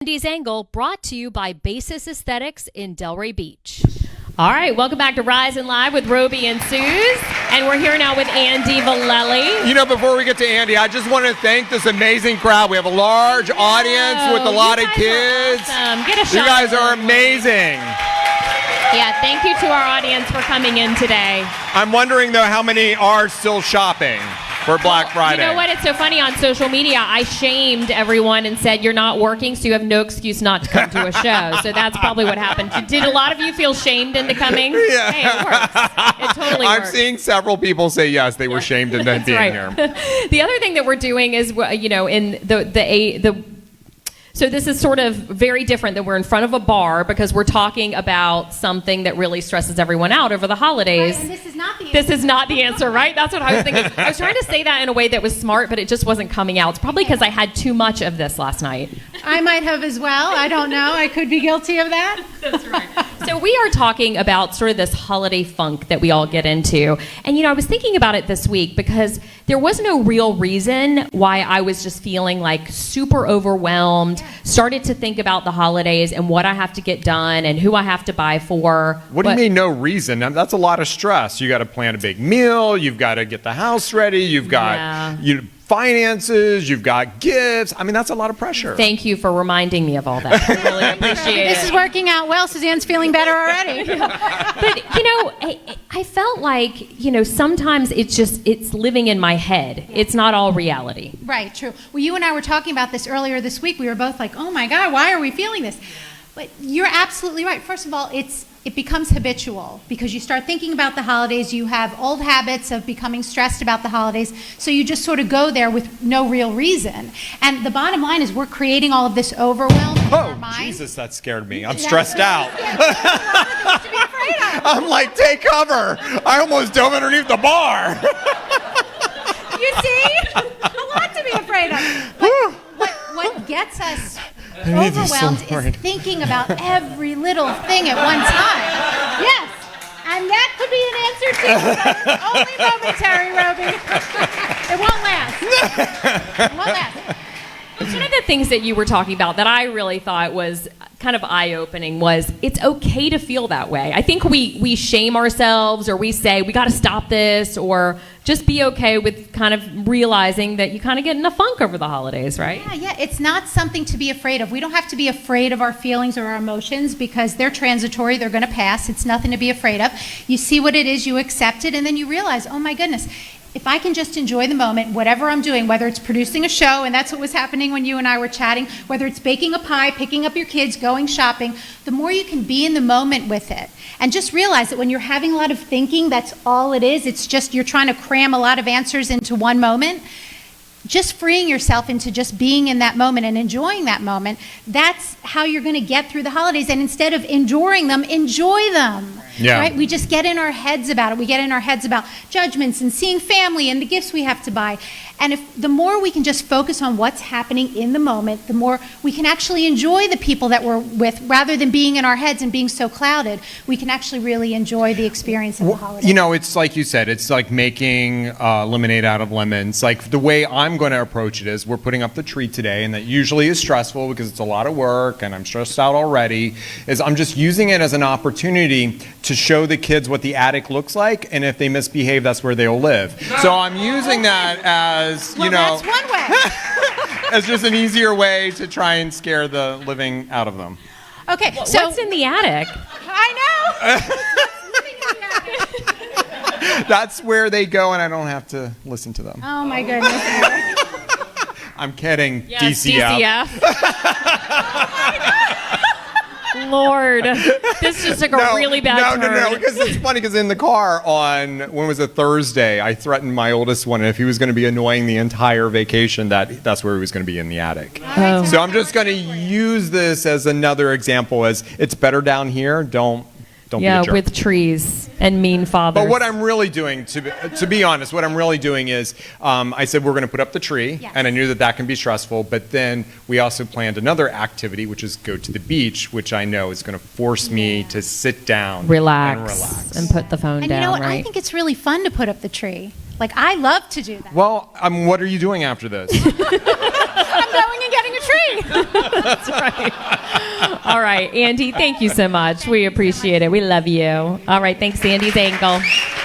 Andy's Angle, brought to you by Basis Aesthetics in Delray Beach. All right, welcome back to Rise and Live with Roby and Suze. And we're here now with Andy Valelli. You know, before we get to Andy, I just want to thank this amazing crowd. We have a large audience with a lot of kids. Awesome. Get a shot. You guys are amazing. Yeah, thank you to our audience for coming in today. I'm wondering, though, how many are still shopping for Black Friday? You know what? It's so funny. On social media, I shamed everyone and said, you're not working, so you have no excuse not to come to a show. So that's probably what happened. Did a lot of you feel shamed into coming? Yeah. Hey, it works. It totally works. I'm seeing several people say yes, they were shamed into being here. The other thing that we're doing is, you know, in so this is sort of very different that we're in front of a bar because we're talking about something that really stresses everyone out over the holidays. Right, and this is not the answer. This is not the answer, right? That's what I was thinking. I was trying to say that in a way that was smart, but it just wasn't coming out. It's probably because I had too much of this last night. I might have as well. I don't know. I could be guilty of that. That's right. So we are talking about sort of this holiday funk that we all get into. And, you know, I was thinking about it this week because there was no real reason why I was just feeling like super overwhelmed, started to think about the holidays and what I have to get done and who I have to buy for. What do you mean no reason? That's a lot of stress. You got to plan a big meal. You've got to get the house ready. You've got finances, you've got gifts. I mean, that's a lot of pressure. Thank you for reminding me of all that. I really appreciate it. This is working out well. Suzanne's feeling better already. But, you know, I felt like, you know, sometimes it's living in my head. It's not all reality. Right, true. Well, you and I were talking about this earlier this week. We were both like, oh my God, why are we feeling this? But you're absolutely right. First of all, it becomes habitual because you start thinking about the holidays. You have old habits of becoming stressed about the holidays, so you just sort of go there with no real reason. And the bottom line is we're creating all of this overwhelm in our mind. Jesus, that scared me. I'm stressed out. There's a lot of things to be afraid of. I'm like, take cover. I almost dove underneath the bar. You see? A lot to be afraid of. What gets us overwhelmed is thinking about every little thing at one time. Yes. And that could be an answer too. But only momentary, Roby. It won't last. It won't last. One of the things that you were talking about that I really thought was kind of eye-opening was it's okay to feel that way. I think we shame ourselves or we say we got to stop this or just be okay with kind of realizing that you kind of get in a funk over the holidays, right? Yeah. It's not something to be afraid of. We don't have to be afraid of our feelings or our emotions because they're transitory. They're going to pass. It's nothing to be afraid of. You see what it is, you accept it, and then you realize, oh my goodness, if I can just enjoy the moment, whatever I'm doing, whether it's producing a show, and that's what was happening when you and I were chatting, whether it's baking a pie, picking up your kids, going shopping, the more you can be in the moment with it. And just realize that when you're having a lot of thinking, that's all it is. It's just you're trying to cram a lot of answers into one moment. Just freeing yourself into just being in that moment and enjoying that moment, that's how you're going to get through the holidays. And instead of enduring them, enjoy them. Yeah. Right? We just get in our heads about it. We get in our heads about judgments and seeing family and the gifts we have to buy. And the more we can just focus on what's happening in the moment, the more we can actually enjoy the people that we're with rather than being in our heads and being so clouded. We can actually really enjoy the experience of the holiday. You know, it's like you said, it's like making lemonade out of lemons. Like the way I'm going to approach it is we're putting up the tree today, and that usually is stressful because it's a lot of work and I'm stressed out already, is I'm just using it as an opportunity to show the kids what the attic looks like, and if they misbehave, that's where they'll live. So I'm using that as, you know, that's one way. as just an easier way to try and scare the living out of them. Okay, So what's in the attic? I know. Living in the attic. That's where they go, and I don't have to listen to them. Oh my goodness. Eric. I'm kidding, Yes, DCF. Lord, this just took a really bad turn. No, because it's funny because in the car on, when was it, Thursday, I threatened my oldest one, and if he was going to be annoying the entire vacation, that's where he was going to be, in the attic. Oh. So I'm just going to use this as another example, as it's better down here, don't be a jerk. With trees and mean fathers. But what I'm really doing, to be honest, what I'm really doing is, I said we're going to put up the tree, Yes. and I knew that can be stressful, but then we also planned another activity, which is go to the beach, which I know is going to force me to sit down relax and put the phone And down, you know what? right? I think it's really fun to put up the tree. Like, I love to do that. Well, what are you doing after this? I'm going and getting a tree. ring. That's right. All right, Andy, thank you so much. We appreciate it. We love you. All right, thanks, Andy's Angle.